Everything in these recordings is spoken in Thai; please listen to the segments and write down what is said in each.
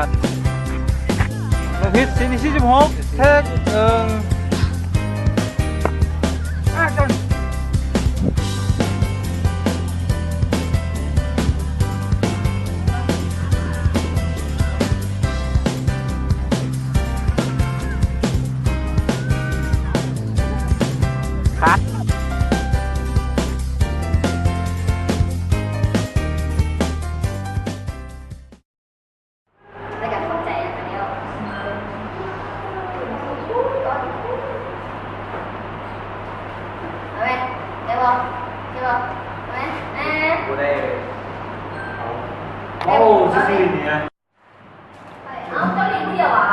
คัดลงพิษ46เทคกันคัดโอ้ซื่อๆเนี่ยเอาเจ้าหลิงเดียวอ่ะ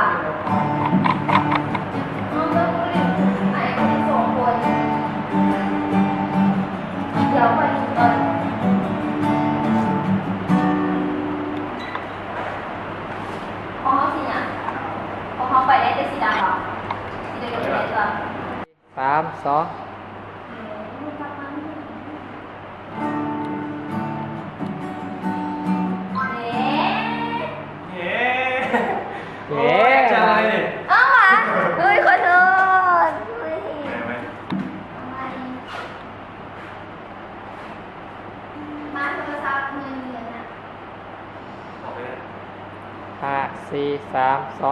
เอาเจ้าหลิงไหนคนที่2 คนเดี๋ยวไปพอเขาสิเนี่ยพอเขาไปได้สีดำหรอสีแดงกับสีแดงจ้ะ3 25 4 3 2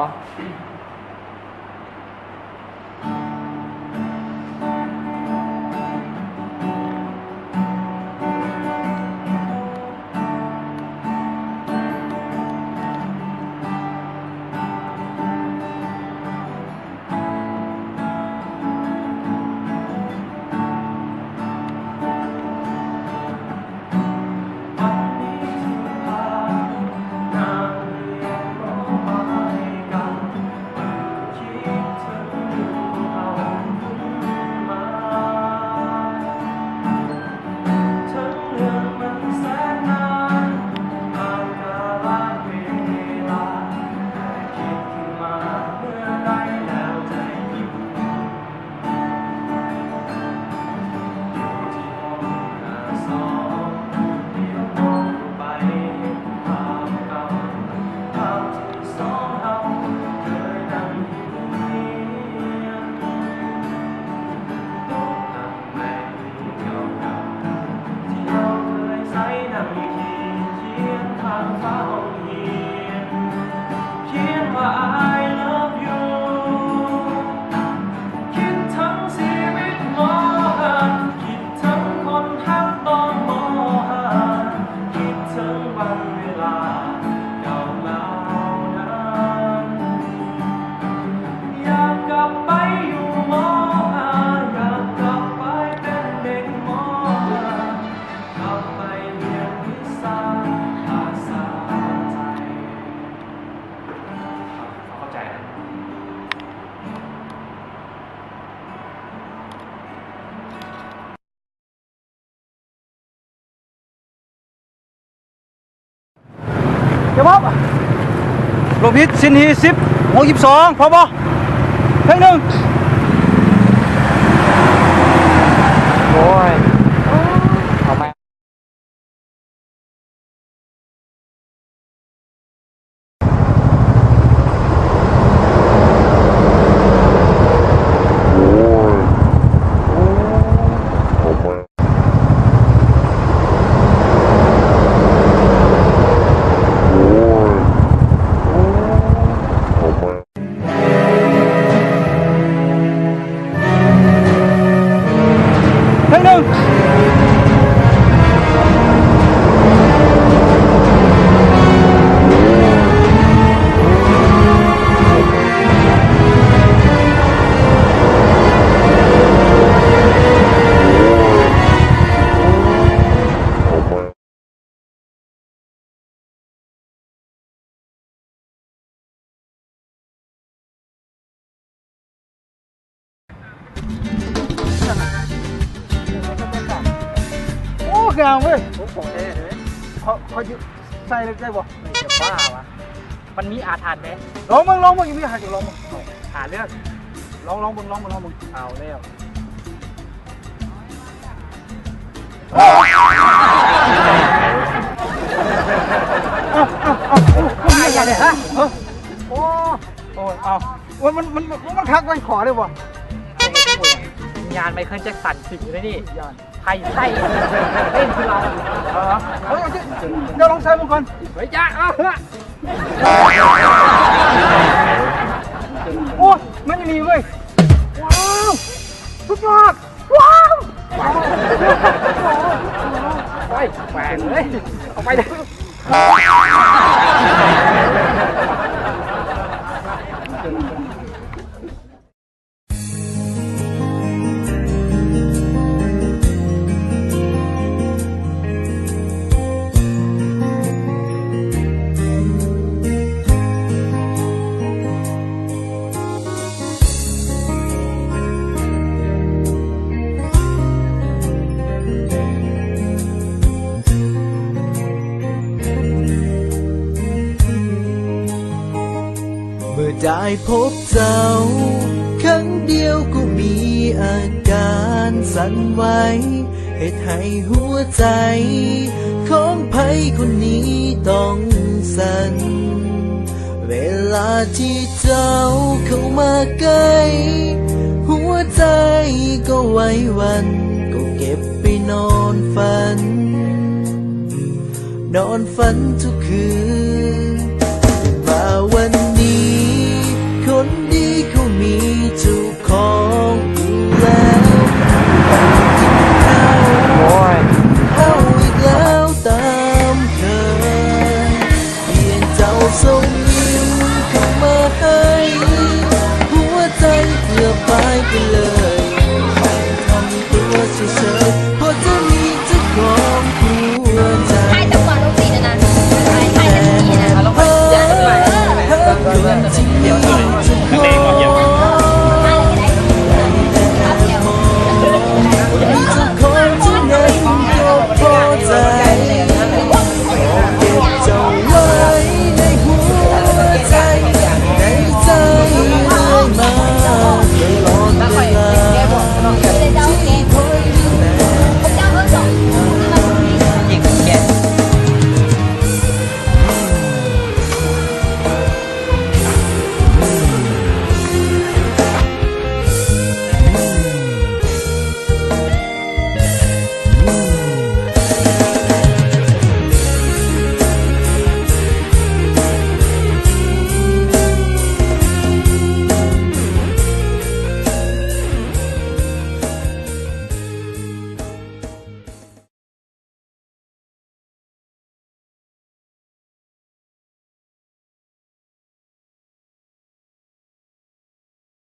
เดี๋ยวบ๊อบลงพิษสินที10 62พอบ่เพลงหนึ่งโอ้ยเอาไหมโอ้งามเว้ยผมขอแท้เลยเขาใส่เลยได้บ่ไม่จะบ้าวะมันมีอาถรรพ์ไหมลองมึงยังมีอาถรรพ์อยู่ลองมึงหาเรื่องลองมึงเอาแล้วเอาอย่าเลยฮะ มันคักไว้ขอเลยบ่งานไมเคิลแจ็คสันสิงเลยนี่ ยาน ไทยไส้เต้นคือเรา เฮ้ยเดี๋ยวลองใส่มันก่อน เฮ้ยจ้าเอาเถอะ โอ้มันจะมีเว้ยว้าวสุดยอดว้าว ไปแหวงเลยเอาไปเลย เมื่อได้พบเจ้าครั้งเดียวก็มีอาการสั่นไหวเหตุให้หัวใจของใครคนนี้ต้องสั่นเวลาที่เจ้าเข้ามาใกล้หัวใจก็ไหวหวั่นก็เก็บไปนอนฝันทุกคืน